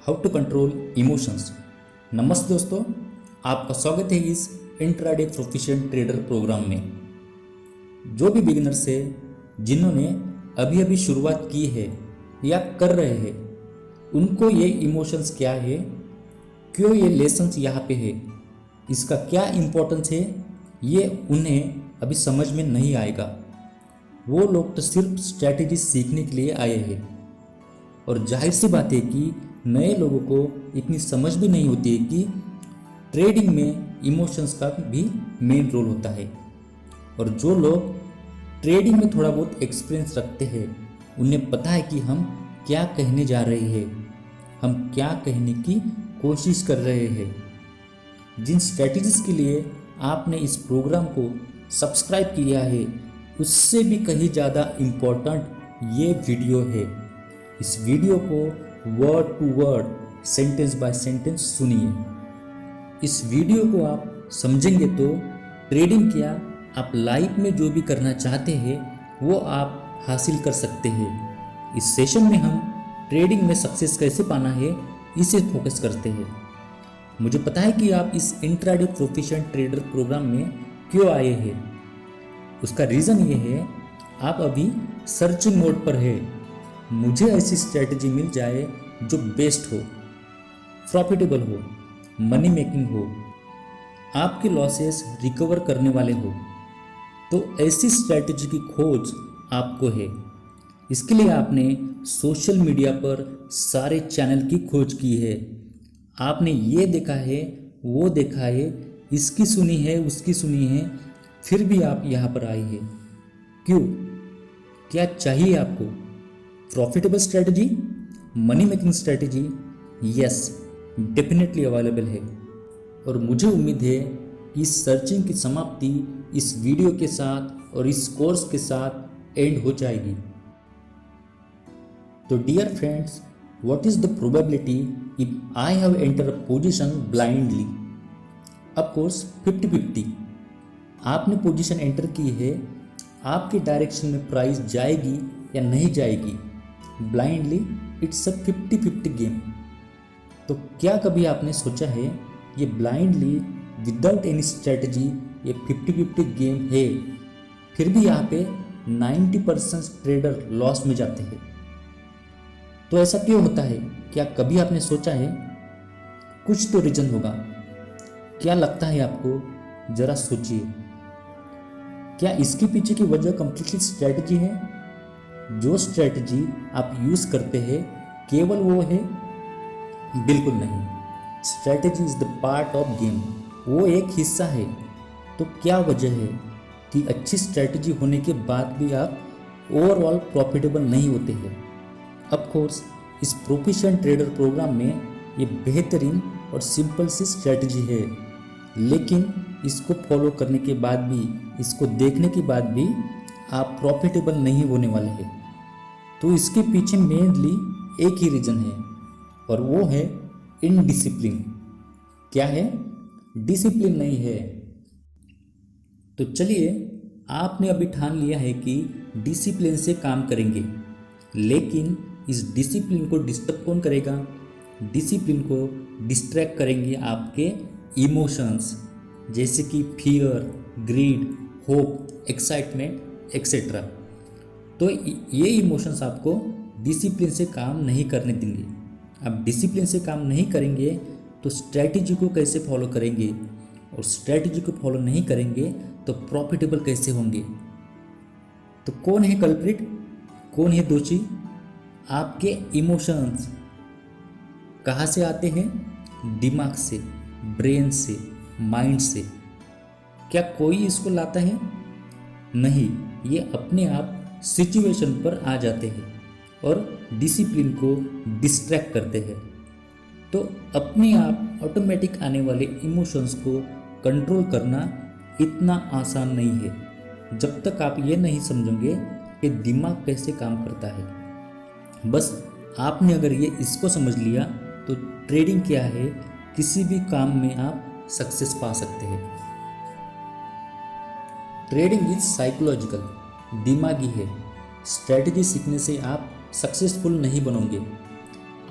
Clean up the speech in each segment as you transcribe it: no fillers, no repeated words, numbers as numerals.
How to control emotions. नमस्ते दोस्तों, आपका स्वागत है इस इंट्राडे प्रोफिशिएंट ट्रेडर प्रोग्राम में। जो भी बिगिनर्स है, जिन्होंने अभी अभी शुरुआत की है या कर रहे हैं, उनको ये इमोशंस क्या है, क्यों ये लेसन्स यहाँ पे है, इसका क्या इम्पोर्टेंस है, ये उन्हें अभी समझ में नहीं आएगा। वो लोग तो सिर्फ स्ट्रैटेजी सीखने के लिए आए हैं। और जाहिर सी बात है कि नए लोगों को इतनी समझ भी नहीं होती है कि ट्रेडिंग में इमोशंस का भी मेन रोल होता है। और जो लोग ट्रेडिंग में थोड़ा बहुत एक्सपीरियंस रखते हैं, उन्हें पता है कि हम क्या कहने जा रहे हैं, हम क्या कहने की कोशिश कर रहे हैं। जिन स्ट्रैटेजीज के लिए आपने इस प्रोग्राम को सब्सक्राइब किया है, उससे भी कहीं ज़्यादा इम्पोर्टेंट ये वीडियो है। इस वीडियो को word to word, sentence by sentence सुनिए। इस वीडियो को आप समझेंगे तो ट्रेडिंग क्या, आप लाइफ में जो भी करना चाहते हैं वो आप हासिल कर सकते हैं। इस सेशन में हम ट्रेडिंग में सक्सेस कैसे पाना है, इसे फोकस करते हैं। मुझे पता है कि आप इस इंट्राडे प्रोफिशिएंट ट्रेडर प्रोग्राम में क्यों आए हैं। उसका रीज़न ये है, आप अभी सर्चिंग मोड पर है। मुझे ऐसी स्ट्रैटेजी मिल जाए जो बेस्ट हो, प्रॉफिटेबल हो, मनी मेकिंग हो, आपके लॉसेस रिकवर करने वाले हो, तो ऐसी स्ट्रैटेजी की खोज आपको है। इसके लिए आपने सोशल मीडिया पर सारे चैनल की खोज की है। आपने ये देखा है, वो देखा है, इसकी सुनी है, उसकी सुनी है, फिर भी आप यहाँ पर आए हैं। क्यों? क्या चाहिए आपको? Profitable strategy, money making strategy? Yes, definitely available है। और मुझे उम्मीद है कि इस सर्चिंग की समाप्ति इस वीडियो के साथ और इस कोर्स के साथ एंड हो जाएगी। तो dear friends, what is the probability if I have enter a position blindly? Of course 50-50। आपने पोजीशन एंटर की है, आपके डायरेक्शन में प्राइस जाएगी या नहीं जाएगी, ब्लाइंडली इट्स अ 50-50 गेम। तो क्या कभी आपने सोचा है ये ब्लाइंडली विदाउट एनी स्ट्रैटेजी ये 50-50 गेम है, फिर भी यहाँ पे 90% ट्रेडर लॉस में जाते हैं? तो ऐसा क्यों होता है? क्या कभी आपने सोचा है? कुछ तो रीजन होगा। क्या लगता है आपको? जरा सोचिए। क्या इसके पीछे की वजह कंप्लीटली स्ट्रैटेजी है? जो स्ट्रैटेजी आप यूज करते हैं केवल वो है? बिल्कुल नहीं। Strategy is the part of game, वो एक हिस्सा है। तो क्या वजह है कि अच्छी स्ट्रैटेजी होने के बाद भी आप ओवरऑल प्रॉफिटेबल नहीं होते हैं? ऑफ कोर्स इस प्रोफिशिएंट ट्रेडर प्रोग्राम में ये बेहतरीन और सिंपल सी स्ट्रैटेजी है, लेकिन इसको फॉलो करने के बाद भी, इसको देखने के बाद भी आप प्रॉफिटेबल नहीं होने वाले हैं। तो इसके पीछे मेनली एक ही रीज़न है, और वो है इनडिसिप्लिन। क्या है? डिसिप्लिन नहीं है। तो चलिए, आपने अभी ठान लिया है कि डिसिप्लिन से काम करेंगे, लेकिन इस डिसिप्लिन को डिस्टर्ब कौन करेगा? डिसिप्लिन को डिस्ट्रैक्ट करेंगे आपके इमोशंस, जैसे कि fear, greed, hope, excitement etcetera. तो ये इमोशंस आपको डिसिप्लिन से काम नहीं करने देंगे। आप डिसिप्लिन से काम नहीं करेंगे तो स्ट्रैटेजी को कैसे फॉलो करेंगे? और स्ट्रैटेजी को फॉलो नहीं करेंगे तो प्रॉफिटेबल कैसे होंगे? तो कौन है कल्प्रिट? कौन है दोषी? आपके इमोशंस। कहाँ से आते हैं? दिमाग से, ब्रेन से, माइंड से। क्या कोई इसको लाता है? नहीं, ये अपने आप सिचुएशन पर आ जाते हैं और डिसिप्लिन को डिस्ट्रैक्ट करते हैं। तो अपने आप ऑटोमेटिक आने वाले इमोशंस को कंट्रोल करना इतना आसान नहीं है, जब तक आप ये नहीं समझोगे कि दिमाग कैसे काम करता है। बस आपने अगर ये इसको समझ लिया तो ट्रेडिंग क्या है, किसी भी काम में आप सक्सेस पा सकते हैं। ट्रेडिंग इज साइकोलॉजिकल, दिमागी है। स्ट्रैटेजी सीखने से आप सक्सेसफुल नहीं बनोगे।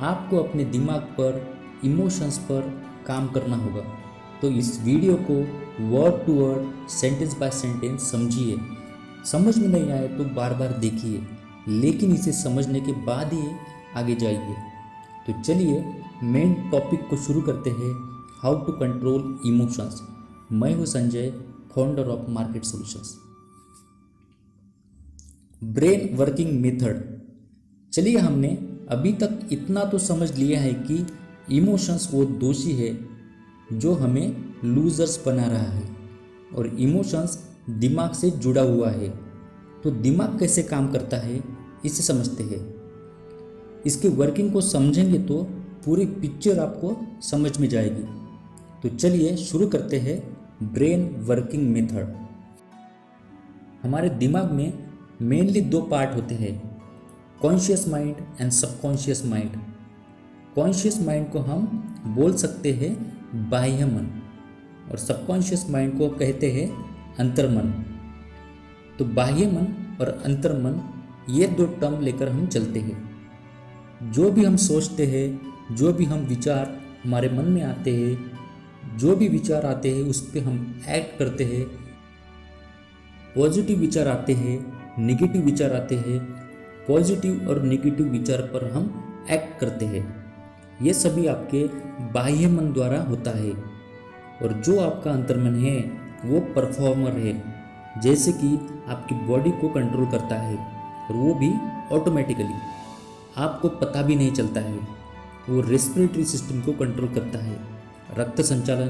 आपको अपने दिमाग पर, इमोशंस पर काम करना होगा। तो इस वीडियो को word to word, sentence by sentence समझिए। समझ में नहीं आए तो बार बार देखिए, लेकिन इसे समझने के बाद ही आगे जाइए। तो चलिए मेन टॉपिक को शुरू करते हैं, हाउ टू कंट्रोल इमोशंस। मैं हूँ Sanjay, founder of market solutions. Brain working method. चलिए, हमने अभी तक इतना तो समझ लिया है कि इमोशंस वो दोषी है जो हमें लूजर्स बना रहा है, और इमोशंस दिमाग से जुड़ा हुआ है। तो दिमाग कैसे काम करता है इसे समझते हैं। इसके वर्किंग को समझेंगे तो पूरी पिक्चर आपको समझ में जाएगी। तो चलिए शुरू करते हैं ब्रेन वर्किंग मेथड। हमारे दिमाग में मेनली दो पार्ट होते हैं, conscious mind and subconscious mind. Conscious mind को हम बोल सकते हैं बाह्य मन, और सबकॉन्शियस माइंड को कहते हैं अंतर्मन। तो बाह्य मन और अंतर्मन, ये दो टर्म लेकर हम चलते हैं। जो भी हम सोचते हैं, जो भी हम विचार हमारे मन में आते हैं, जो भी विचार आते हैं उस पर हम एक्ट करते हैं। पॉजिटिव विचार आते हैं, नेगेटिव विचार आते हैं, पॉजिटिव और नेगेटिव विचार पर हम एक्ट करते हैं। ये सभी आपके बाह्य मन द्वारा होता है। और जो आपका अंतर्मन है वो परफॉर्मर है, जैसे कि आपकी बॉडी को कंट्रोल करता है, और वो भी ऑटोमेटिकली, आपको पता भी नहीं चलता है। वो रेस्पिरेटरी सिस्टम को कंट्रोल करता है, रक्त संचालन,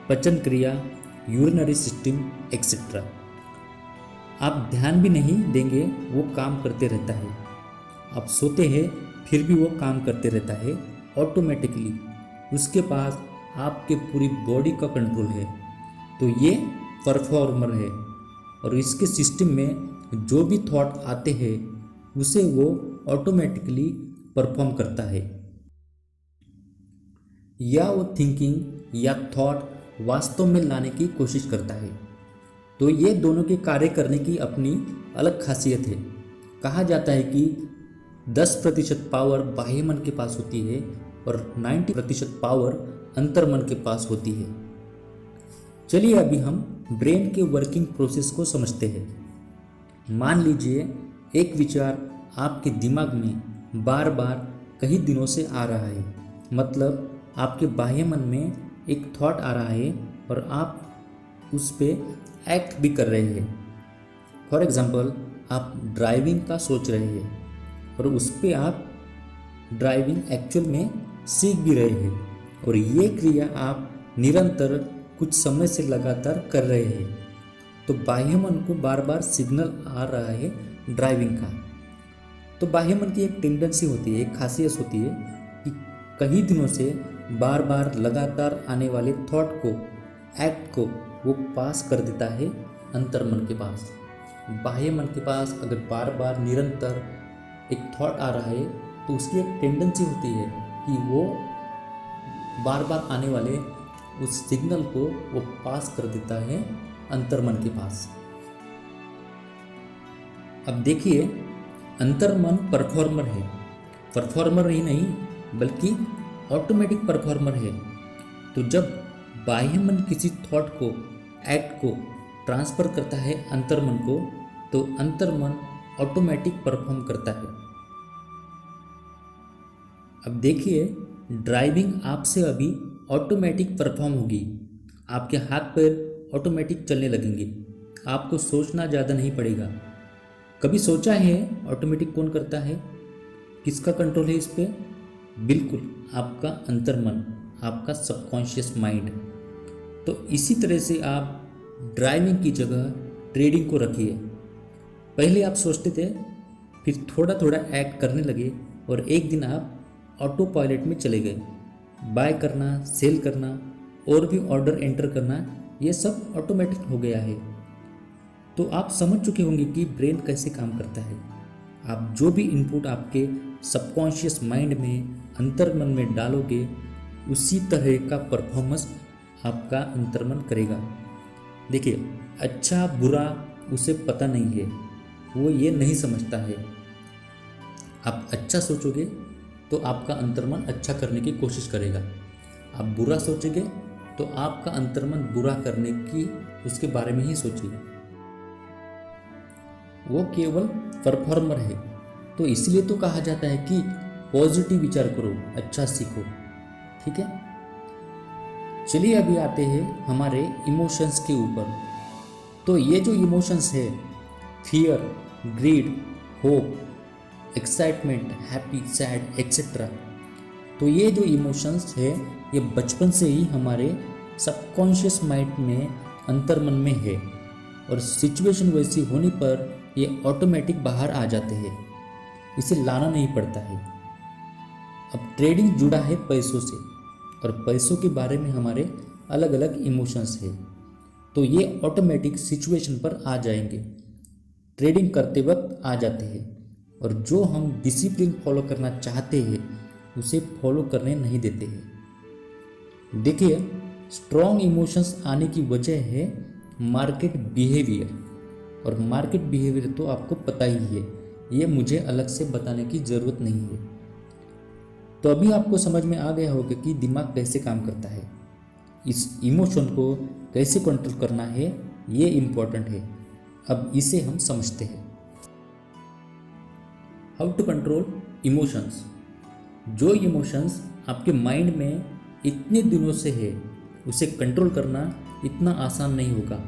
पाचन क्रिया, यूरिनरी सिस्टम एक्सेट्रा। आप ध्यान भी नहीं देंगे, वो काम करते रहता है। आप सोते हैं फिर भी वो काम करते रहता है ऑटोमेटिकली। उसके पास आपके पूरी बॉडी का कंट्रोल है। तो ये परफॉर्मर है, और इसके सिस्टम में जो भी थॉट आते हैं उसे वो ऑटोमेटिकली परफॉर्म करता है। या वो थिंकिंग या थॉट वास्तव में लाने की कोशिश करता है। तो ये दोनों के कार्य करने की अपनी अलग खासियत है। कहा जाता है कि 10% पावर बाह्य मन के पास होती है और 90% पावर अंतर्मन के पास होती है। चलिए अभी हम ब्रेन के वर्किंग प्रोसेस को समझते हैं। मान लीजिए एक विचार आपके दिमाग में बार बार कई दिनों से आ रहा है, मतलब आपके बाह्य मन में एक थॉट आ रहा है और आप उस पर एक्ट भी कर रहे हैं। फॉर एग्जाम्पल, आप ड्राइविंग का सोच रहे हैं और उस पर आप ड्राइविंग एक्चुअल में सीख भी रहे हैं, और ये क्रिया आप निरंतर कुछ समय से लगातार कर रहे हैं। तो बाह्य मन को बार बार सिग्नल आ रहा है ड्राइविंग का। तो बाह्य मन की एक टेंडेंसी होती है, एक खासियत होती है कि कई दिनों से बार बार लगातार आने वाले थॉट को, एक्ट को वो पास कर देता है अंतर्मन के पास। बाह्य मन के पास अगर बार बार निरंतर एक थॉट आ रहा है तो उसकी एक टेंडेंसी होती है कि वो बार बार आने वाले उस सिग्नल को वो पास कर देता है अंतर्मन के पास। अब देखिए, अंतर्मन परफॉर्मर है। परफॉर्मर ही नहीं बल्कि ऑटोमेटिक परफॉर्मर है। तो जब बाह्य मन किसी थॉट को, एक्ट को ट्रांसफर करता है अंतर्मन को, तो अंतर्मन ऑटोमेटिक परफॉर्म करता है। अब देखिए, ड्राइविंग आपसे अभी ऑटोमेटिक परफॉर्म होगी। आपके हाथ पैर ऑटोमेटिक चलने लगेंगे, आपको सोचना ज़्यादा नहीं पड़ेगा। कभी सोचा है ऑटोमेटिक कौन करता है, किसका कंट्रोल है इस पर? बिल्कुल आपका अंतर्मन, आपका सबकॉन्शियस माइंड। तो इसी तरह से आप ड्राइविंग की जगह ट्रेडिंग को रखिए। पहले आप सोचते थे, फिर थोड़ा थोड़ा एक्ट करने लगे, और एक दिन आप ऑटो पायलट में चले गए। बाय करना, सेल करना और भी ऑर्डर एंटर करना, ये सब ऑटोमेटिक हो गया है। तो आप समझ चुके होंगे कि ब्रेन कैसे काम करता है। आप जो भी इनपुट आपके सबकॉन्शियस माइंड में, अंतर्मन में डालोगे, उसी तरह का परफॉर्मेंस आपका अंतर्मन करेगा। देखिए, अच्छा बुरा उसे पता नहीं है, वो ये नहीं समझता है। आप अच्छा सोचोगे तो आपका अंतर्मन अच्छा करने की कोशिश करेगा। आप बुरा सोचेंगे तो आपका अंतर्मन बुरा करने की उसके बारे में ही सोचेगा। वो केवल परफॉर्मर है। तो इसलिए तो कहा जाता है कि पॉजिटिव विचार करो, अच्छा सीखो। ठीक है, चलिए अभी आते हैं हमारे इमोशंस के ऊपर। तो ये जो इमोशंस है, fear, greed, hope, excitement, happy, sad etcetera, तो ये जो इमोशंस है ये बचपन से ही हमारे सबकॉन्शियस माइंड में, अंतर्मन में है, और सिचुएशन वैसी होने पर ये ऑटोमेटिक बाहर आ जाते हैं, इसे लाना नहीं पड़ता है। अब ट्रेडिंग जुड़ा है पैसों से, और पैसों के बारे में हमारे अलग अलग इमोशंस है, तो ये ऑटोमेटिक सिचुएशन पर आ जाएंगे, ट्रेडिंग करते वक्त आ जाते हैं। और जो हम डिसिप्लिन फॉलो करना चाहते हैं उसे फॉलो करने नहीं देते हैं। देखिए, स्ट्रॉन्ग इमोशंस आने की वजह है मार्केट बिहेवियर, और मार्केट बिहेवियर तो आपको पता ही है, ये मुझे अलग से बताने की ज़रूरत नहीं है। तो अभी आपको समझ में आ गया होगा कि दिमाग कैसे काम करता है, इस इमोशन को कैसे कंट्रोल करना है, ये इम्पोर्टेंट है। अब इसे हम समझते हैं। How to control emotions. जो इमोशंस आपके माइंड में इतने दिनों से है, उसे कंट्रोल करना इतना आसान नहीं होगा।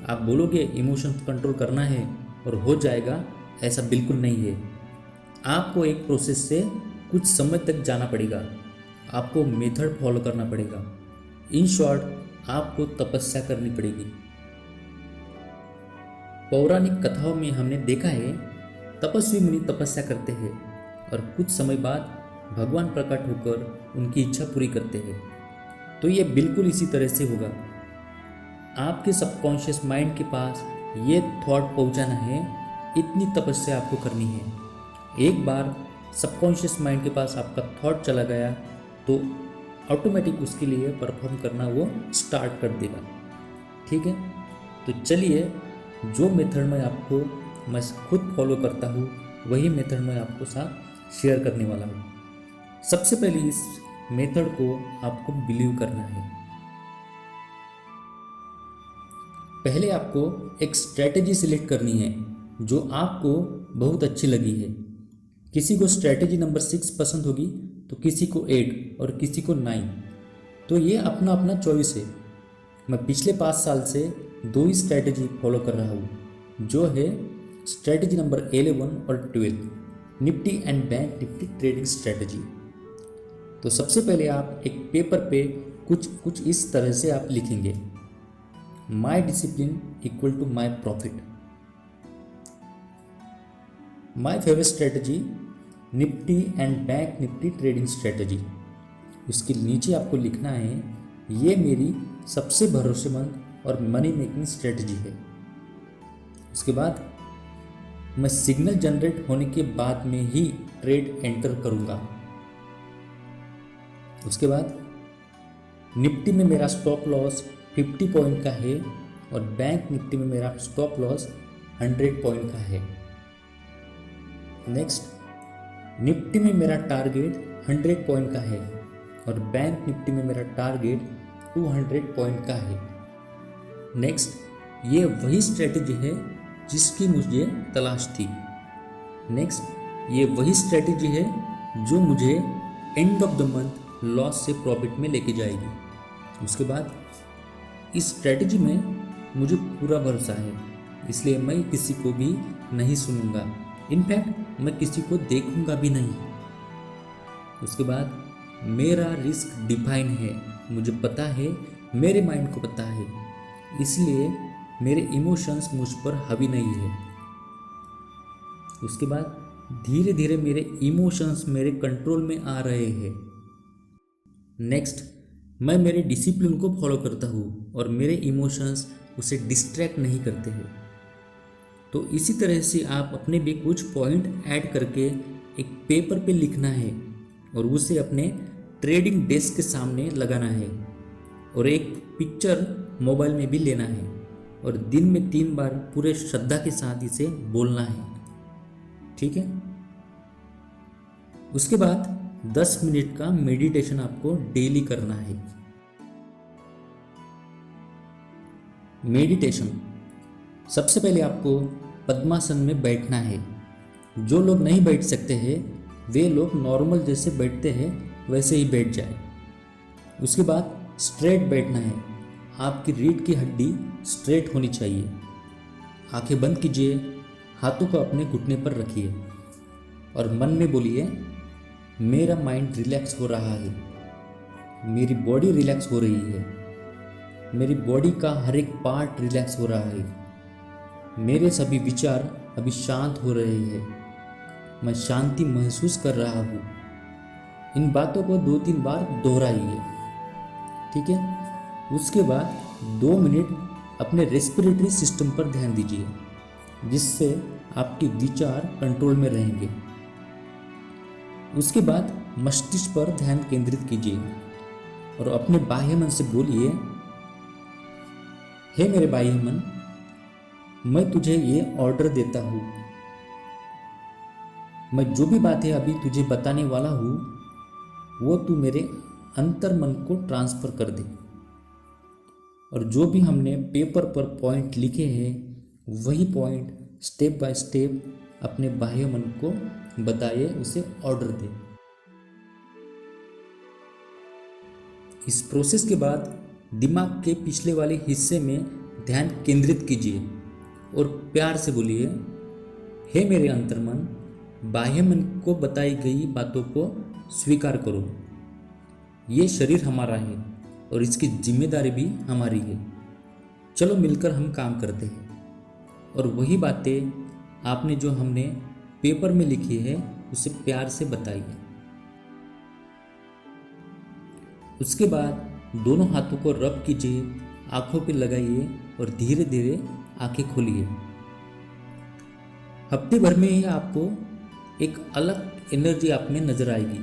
आप बोलोगे इमोशंस कंट्रोल करना है और हो जाएगा, ऐसा बिल्कुल नहीं है। आपको एक प्रोसेस से कुछ समय तक जाना पड़ेगा, आपको मेथड फॉलो करना पड़ेगा। इन शॉर्ट, आपको तपस्या करनी पड़ेगी। पौराणिक कथाओं में हमने देखा है, तपस्वी मुनि तपस्या करते हैं और कुछ समय बाद भगवान प्रकट होकर उनकी इच्छा पूरी करते हैं। तो ये बिल्कुल इसी तरह से होगा। आपके सबकॉन्शियस माइंड के पास ये थॉट पहुंचाना है, इतनी तपस्या आपको करनी है। एक बार सबकॉन्शियस माइंड के पास आपका थॉट चला गया तो ऑटोमेटिक उसके लिए परफॉर्म करना वो स्टार्ट कर देगा। ठीक है, तो चलिए, जो मेथड मैं खुद फॉलो करता हूँ वही मेथड मैं आपको साथ शेयर करने वाला हूँ। सबसे पहले इस मेथड को आपको बिलीव करना है। पहले आपको एक स्ट्रैटेजी सिलेक्ट करनी है जो आपको बहुत अच्छी लगी है। किसी को स्ट्रैटेजी नंबर 6 पसंद होगी तो किसी को 8 और किसी को 9, तो ये अपना अपना चॉइस है। मैं पिछले 5 साल से 2 ही स्ट्रैटेजी फॉलो कर रहा हूँ, जो है स्ट्रैटेजी नंबर 11 और 12, Nifty and bank Nifty trading strategy. तो सबसे पहले आप एक पेपर पे कुछ इस तरह से आप लिखेंगे, my discipline equal to my profit. My favourite strategy Nifty and bank Nifty trading strategy. उसके नीचे आपको लिखना है, ये मेरी सबसे भरोसेमंद और मनी मेकिंग स्ट्रैटेजी है। उसके बाद मैं सिग्नल जनरेट होने के बाद में ही ट्रेड एंटर करूंगा। उसके बाद निफ्टी में मेरा स्टॉप लॉस 50 पॉइंट का है और बैंक निफ्टी में मेरा स्टॉप लॉस 100 पॉइंट का है। नेक्स्ट, निफ्टी में मेरा टारगेट 100 पॉइंट का है और बैंक निफ्टी में मेरा टारगेट 200 पॉइंट का है। नेक्स्ट, ये वही स्ट्रेटेजी है जिसकी मुझे तलाश थी। नेक्स्ट, ये वही स्ट्रेटेजी है जो मुझे end of the month loss से प्रॉफिट में लेके जाएगी। उसके बाद इस स्ट्रेटेजी में मुझे पूरा भरोसा है, इसलिए मैं किसी को भी नहीं सुनूंगा, इनफैक्ट मैं किसी को देखूंगा भी नहीं। उसके बाद मेरा रिस्क डिफाइन है, मुझे पता है, मेरे माइंड को पता है, इसलिए मेरे इमोशंस मुझ पर हावी नहीं है। उसके बाद धीरे धीरे मेरे इमोशंस मेरे कंट्रोल में आ रहे हैं। नेक्स्ट, मैं मेरे डिसिप्लिन को फॉलो करता हूँ और मेरे इमोशंस उसे डिस्ट्रैक्ट नहीं करते हैं। तो इसी तरह से आप अपने भी कुछ पॉइंट ऐड करके एक पेपर पे लिखना है और उसे अपने ट्रेडिंग डेस्क के सामने लगाना है और एक पिक्चर मोबाइल में भी लेना है और दिन में 3 बार पूरे श्रद्धा के साथ इसे बोलना है। ठीक है, उसके बाद 10 मिनट का मेडिटेशन आपको डेली करना है। मेडिटेशन, सबसे पहले आपको पद्मासन में बैठना है। जो लोग नहीं बैठ सकते हैं वे लोग नॉर्मल जैसे बैठते हैं वैसे ही बैठ जाए। उसके बाद स्ट्रेट बैठना है। आपकी रीढ़ की हड्डी स्ट्रेट होनी चाहिए। आंखें बंद कीजिए, हाथों को अपने घुटने पर रखिए और मन में बोलिए, मेरा माइंड रिलैक्स हो रहा है, मेरी बॉडी रिलैक्स हो रही है, मेरी बॉडी का हर एक पार्ट रिलैक्स हो रहा है, मेरे सभी विचार अभी शांत हो रहे हैं, मैं शांति महसूस कर रहा हूँ। इन बातों को 2-3 बार दोहराइए, ठीक है। उसके बाद 2 मिनट अपने रेस्पिरेटरी सिस्टम पर ध्यान दीजिए, जिससे आपके विचार कंट्रोल में रहेंगे। उसके बाद मस्तिष्क पर ध्यान केंद्रित कीजिए और अपने बाह्य मन से बोलिए, हे मेरे बाह्य मन, मैं तुझे ये ऑर्डर देता हूँ, मैं जो भी बातें अभी तुझे बताने वाला हूँ वो तू मेरे अंतर मन को ट्रांसफ़र कर दे, और जो भी हमने पेपर पर पॉइंट लिखे हैं वही पॉइंट स्टेप बाय स्टेप अपने बाह्य मन को बताइए, उसे ऑर्डर दे। इस प्रोसेस के बाद दिमाग के पिछले वाले हिस्से में ध्यान केंद्रित कीजिए और प्यार से बोलिए, हे मेरे अंतर्मन, बाह्य मन को बताई गई बातों को स्वीकार करो। ये शरीर हमारा है और इसकी जिम्मेदारी भी हमारी है। चलो मिलकर हम काम करते हैं और वही बातें आपने जो हमने पेपर में लिखी है उसे प्यार से बताइए। उसके बाद दोनों हाथों को रब कीजिए, आंखों पे लगाइए और धीरे धीरे आंखें खोलिए। हफ्ते भर में ही आपको एक अलग एनर्जी आप में नजर आएगी।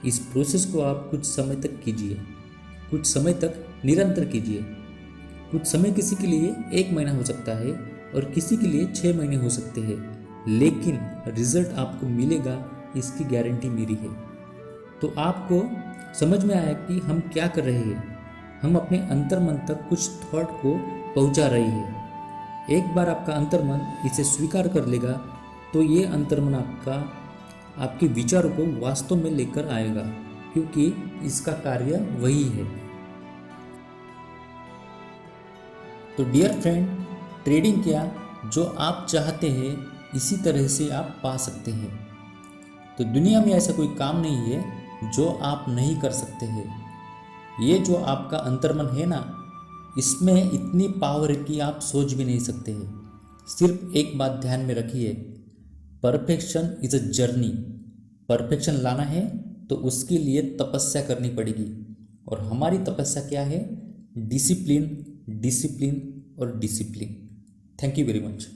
इस प्रोसेस को आप कुछ समय तक कीजिए, कुछ समय तक निरंतर कीजिए। कुछ समय किसी के लिए 1 महीना हो सकता है और किसी के लिए 6 महीने हो सकते हैं, लेकिन रिजल्ट आपको मिलेगा, इसकी गारंटी मेरी है। तो आपको समझ में आया कि हम क्या कर रहे हैं। हम अपने अंतर्मन तक कुछ थॉट को पहुंचा रहे हैं। एक बार आपका अंतर्मन इसे स्वीकार कर लेगा तो ये अंतर्मन आपके विचारों को वास्तव में लेकर आएगा, क्योंकि इसका कार्य वही है। तो डियर फ्रेंड, ट्रेडिंग क्या, जो आप चाहते हैं इसी तरह से आप पा सकते हैं। तो दुनिया में ऐसा कोई काम नहीं है जो आप नहीं कर सकते हैं। ये जो आपका अंतर्मन है ना, इसमें इतनी पावर है कि आप सोच भी नहीं सकते हैं। सिर्फ एक बात ध्यान में रखिए, perfection is a journey. Perfection लाना है तो उसके लिए तपस्या करनी पड़ेगी, और हमारी तपस्या क्या है? डिसिप्लिन, डिसिप्लिन और discipline. Thank you very much.